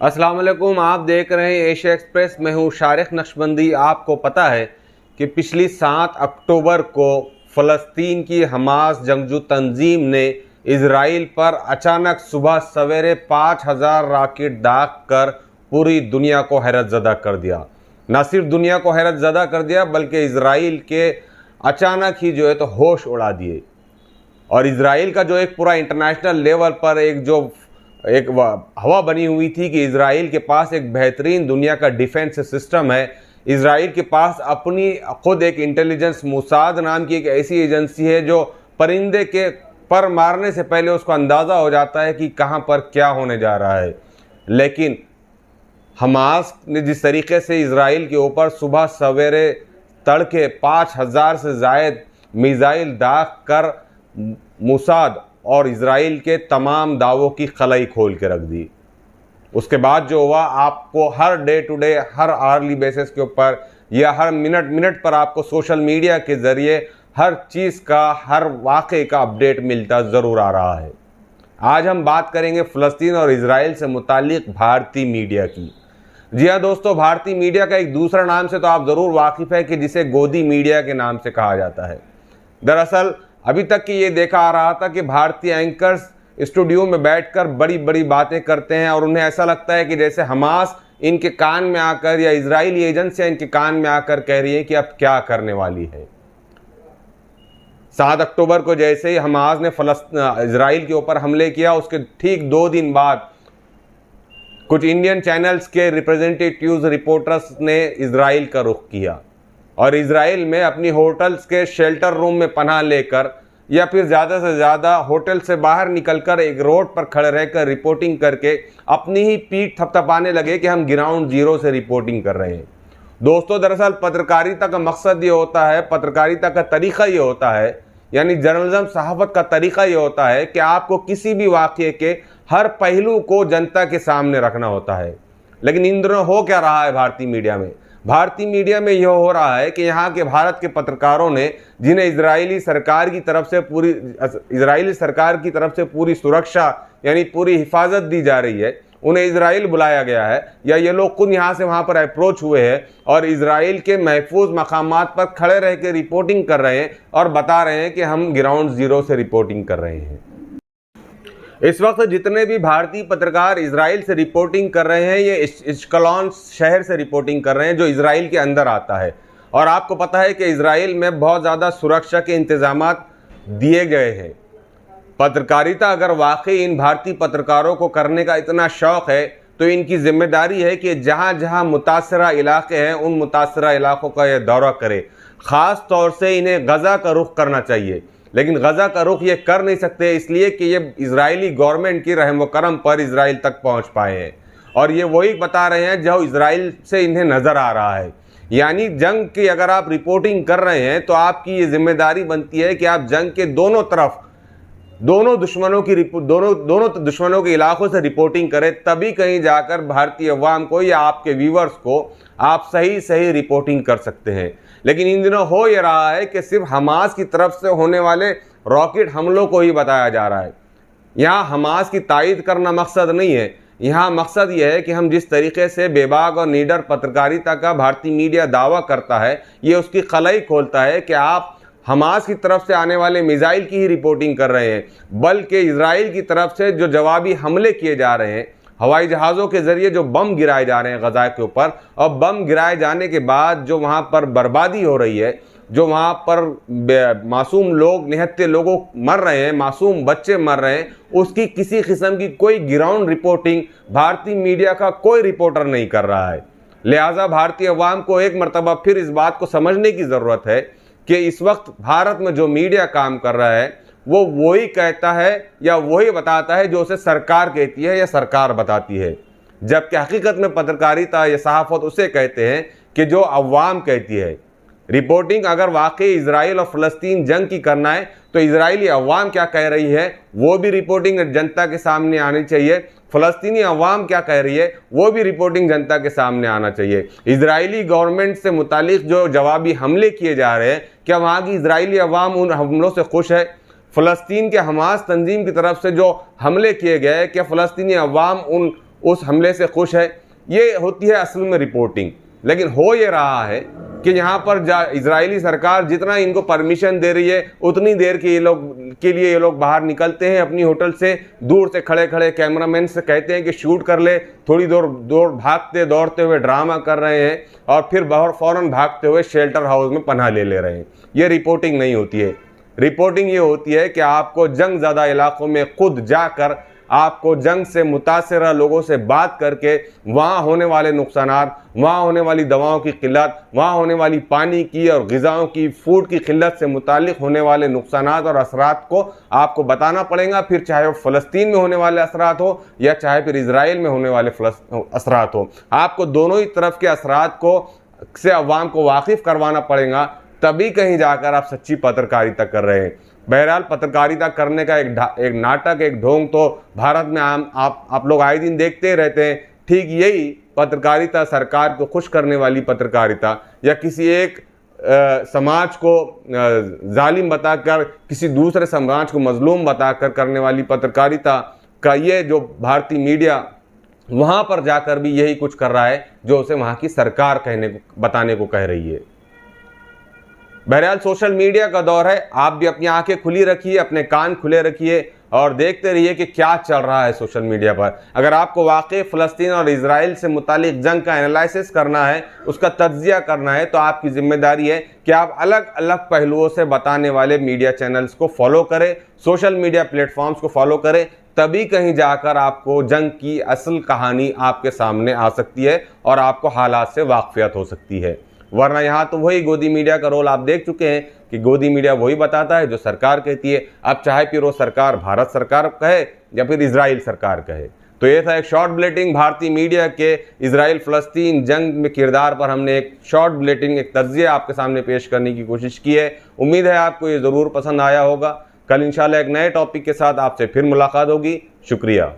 अस्सलाम वालेकुम। आप देख रहे हैं एशिया एक्सप्रेस। मैं हूं शारिक नक्शबंदी। आपको पता है कि पिछली 7 अक्टूबर को फ़लस्तीन की हमास जंगजू तंजीम ने इजराइल पर अचानक सुबह सवेरे 5000 रॉकेट दाग कर पूरी दुनिया को हैरत ज़दा कर दिया। न सिर्फ दुनिया को हैरत ज़दा कर दिया बल्कि इजराइल के अचानक ही जो है तो होश उड़ा दिए। और इजराइल का जो एक पूरा इंटरनेशनल लेवल पर एक हवा बनी हुई थी कि इजराइल के पास एक बेहतरीन दुनिया का डिफेंस सिस्टम है। इजराइल के पास अपनी खुद एक इंटेलिजेंस मोसाद नाम की एक ऐसी एजेंसी है जो परिंदे के पर मारने से पहले उसको अंदाज़ा हो जाता है कि कहाँ पर क्या होने जा रहा है। लेकिन हमास ने जिस तरीके से इजराइल के ऊपर सुबह सवेरे तड़के 5000 से ज़ायद मिसाइल दाग कर मोसाद और इजराइल के तमाम दावों की खलाई खोल के रख दी। उसके बाद जो हुआ, आपको हर डे टू डे, हर आर्ली बेसिस के ऊपर या हर मिनट मिनट पर आपको सोशल मीडिया के ज़रिए हर चीज़ का, हर वाक़े का अपडेट मिलता ज़रूर आ रहा है। आज हम बात करेंगे फ़लस्तीन और इजराइल से मुतालिक भारतीय मीडिया की। जी हाँ दोस्तों, भारतीय मीडिया का एक दूसरा नाम से तो आप ज़रूर वाकिफ़ है कि जिसे गोदी मीडिया के नाम से कहा जाता है। दरअसल अभी तक कि ये देखा आ रहा था कि भारतीय एंकर्स स्टूडियो में बैठकर बड़ी बड़ी बातें करते हैं और उन्हें ऐसा लगता है कि जैसे हमास इनके कान में आकर या इजरायली एजेंसियां इनके कान में आकर कह रही है कि अब क्या करने वाली है। 7 अक्टूबर को जैसे ही हमास ने इजराइल के ऊपर हमले किया, उसके ठीक 2 दिन बाद कुछ इंडियन चैनल्स के रिप्रेजेंटेटिव्स, रिपोर्टर्स ने इजराइल का रुख किया और इजराइल में अपनी होटल्स के शेल्टर रूम में पनाह लेकर या फिर ज़्यादा से ज़्यादा होटल से बाहर निकलकर एक रोड पर खड़े रहकर रिपोर्टिंग करके अपनी ही पीठ थपथपाने लगे कि हम ग्राउंड जीरो से रिपोर्टिंग कर रहे हैं। दोस्तों, दरअसल पत्रकारिता का मकसद ये होता है, पत्रकारिता का तरीक़ा ये होता है, यानी जर्नलिज्म, सहाफ़त का तरीक़ा ये होता है कि आपको किसी भी वाक़े के हर पहलू को जनता के सामने रखना होता है। लेकिन इन दिनों हो क्या रहा है भारतीय मीडिया में? भारतीय मीडिया में यह हो रहा है कि यहाँ के भारत के पत्रकारों ने, जिन्हें इजरायली सरकार की तरफ से पूरी सुरक्षा यानी पूरी हिफाजत दी जा रही है, उन्हें इजराइल बुलाया गया है या ये लोग खुद यहाँ से वहाँ पर अप्रोच हुए हैं और इजराइल के महफूज मकामात पर खड़े रह के रिपोर्टिंग कर रहे हैं और बता रहे हैं कि हम ग्राउंड जीरो से रिपोर्टिंग कर रहे हैं। इस वक्त जितने भी भारतीय पत्रकार इजराइल से रिपोर्टिंग कर रहे हैं, ये इश्कलॉन शहर से रिपोर्टिंग कर रहे हैं जो इजराइल के अंदर आता है। और आपको पता है कि इजराइल में बहुत ज़्यादा सुरक्षा के इंतजामात दिए गए हैं। पत्रकारिता अगर वाकई इन भारतीय पत्रकारों को करने का इतना शौक़ है तो इनकी जिम्मेदारी है कि जहाँ जहाँ मुतासरा इलाके हैं उन मुतासरा इलाकों का यह दौरा करे। ख़ास तौर से इन्हें गज़ा का रुख करना चाहिए, लेकिन गज़ा का रुख ये कर नहीं सकते इसलिए कि ये इजरायली गवर्नमेंट की रहम व करम पर इजराइल तक पहुंच पाए हैं और ये वही बता रहे हैं जो इजराइल से इन्हें नज़र आ रहा है। यानी जंग की अगर आप रिपोर्टिंग कर रहे हैं तो आपकी ये जिम्मेदारी बनती है कि आप जंग के दोनों तरफ, दोनों दुश्मनों के इलाकों से रिपोर्टिंग करें, तभी कहीं जाकर भारतीय अवाम को या आपके व्यूवर्स को आप सही रिपोर्टिंग कर सकते हैं। लेकिन इन दिनों हो ये रहा है कि सिर्फ हमास की तरफ से होने वाले रॉकेट हमलों को ही बताया जा रहा है। यहाँ हमास की तायीद करना मकसद नहीं है, यहाँ मकसद ये है कि हम जिस तरीके से बेबाक और निडर पत्रकारिता का भारतीय मीडिया दावा करता है, ये उसकी खलाई खोलता है कि आप हमास की तरफ से आने वाले मिसाइल की ही रिपोर्टिंग कर रहे हैं, बल्कि इजराइल की तरफ से जो जवाबी हमले किए जा रहे हैं, हवाई जहाज़ों के ज़रिए जो बम गिराए जा रहे हैं गज़ा के ऊपर, और बम गिराए जाने के बाद जो वहाँ पर बर्बादी हो रही है, जो वहाँ पर मासूम लोग, निहत्थे लोगों मर रहे हैं, मासूम बच्चे मर रहे हैं, उसकी किसी किस्म की कोई ग्राउंड रिपोर्टिंग भारतीय मीडिया का कोई रिपोर्टर नहीं कर रहा है। लिहाजा भारतीय अवाम को एक मरतबा फिर इस बात को समझने की ज़रूरत है कि इस वक्त भारत में जो मीडिया काम कर रहा है वो वही कहता है या वही बताता है जो उसे सरकार कहती है या सरकार बताती है, जबकि हकीकत में पत्रकारिता या सहाफ़त उसे कहते हैं कि जो अवाम कहती है। रिपोर्टिंग अगर वाकई इजराइल और फ़लस्तीन जंग की करना है तो इजरायली अवाम क्या कह रही है वो भी रिपोर्टिंग जनता के सामने आनी चाहिए, फ़लस्तीनी अवाम क्या कह रही है वो भी रिपोर्टिंग जनता के सामने आना चाहिए। इजरायली गवर्नमेंट से मुतालिक जो जवाबी हमले किए जा रहे हैं, क्या वहाँ की इजरायली अवाम उन हमलों से खुश है? फ़लस्तीन के हमास तंजीम की तरफ से जो हमले किए गए, क्या फ़लस्तीनी अवाम उस हमले से खुश है। ये होती है असल में रिपोर्टिंग। लेकिन हो ये रहा है कि यहाँ पर इजरायली सरकार जितना इनको परमिशन दे रही है उतनी देर के लिए ये लोग बाहर निकलते हैं अपनी होटल से, दूर से खड़े खड़े कैमरामैन से कहते हैं कि शूट कर ले, थोड़ी दूर भागते दौड़ते हुए ड्रामा कर रहे हैं और फिर फौरन भागते हुए शेल्टर हाउस में पनाह ले रहे हैं। ये रिपोर्टिंग नहीं होती है। रिपोर्टिंग ये होती है कि आपको जंग ज़्यादा इलाकों में खुद जाकर, आपको जंग से मुतासिर लोगों से बात करके वहाँ होने वाले नुकसानात, वहाँ होने वाली दवाओं की किल्लत, वहाँ होने वाली पानी की और ग़िज़ाओं की, फूड की किल्लत से मुतालिक होने वाले नुकसानात और असरात को आपको बताना पड़ेगा। फिर चाहे वो फ़लस्तीन में होने वाले असरात हो या चाहे फिर इजराइल में होने वाले असरात हो, आपको दोनों ही तरफ के असरात को से अवाम को वाकिफ़ करवाना पड़ेगा। तभी कहीं जाकर आप सच्ची पत्रकारिता कर रहे हैं। बहरहाल पत्रकारिता करने का एक नाटक, एक ढोंग तो भारत में आप लोग आए दिन देखते ही रहते हैं। ठीक यही पत्रकारिता, सरकार को खुश करने वाली पत्रकारिता या किसी एक समाज को जालिम बताकर किसी दूसरे समाज को मजलूम बताकर करने वाली पत्रकारिता का ये जो भारतीय मीडिया वहाँ पर जाकर भी यही कुछ कर रहा है जो उसे वहाँ की सरकार बताने को कह रही है। बहरहाल सोशल मीडिया का दौर है, आप भी अपनी आंखें खुली रखिए, अपने कान खुले रखिए और देखते रहिए कि क्या चल रहा है सोशल मीडिया पर। अगर आपको वाकई फ़लस्तीन और इजराइल से मुतालिक जंग का एनालिसिस करना है, उसका तज्जिया करना है, तो आपकी जिम्मेदारी है कि आप अलग अलग पहलुओं से बताने वाले मीडिया चैनल्स को फॉलो करें, सोशल मीडिया प्लेटफॉर्म्स को फॉलो करें। तभी कहीं जाकर आपको जंग की असल कहानी आपके सामने आ सकती है और आपको हालात से वाकफियत हो सकती है। वरना यहाँ तो वही गोदी मीडिया का रोल आप देख चुके हैं कि गोदी मीडिया वही बताता है जो सरकार कहती है। अब चाहे फिर वो सरकार भारत सरकार कहे या फिर इजराइल सरकार कहे। तो ये था एक शॉर्ट बुलेटिन भारतीय मीडिया के इजराइल फ़लस्तीन जंग में किरदार पर। हमने एक शॉर्ट बुलेटिन, एक तज्जिया आपके सामने पेश करने की कोशिश की है। उम्मीद है आपको ये ज़रूर पसंद आया होगा। कल इंशाल्लाह एक नए टॉपिक के साथ आपसे फिर मुलाकात होगी। शुक्रिया।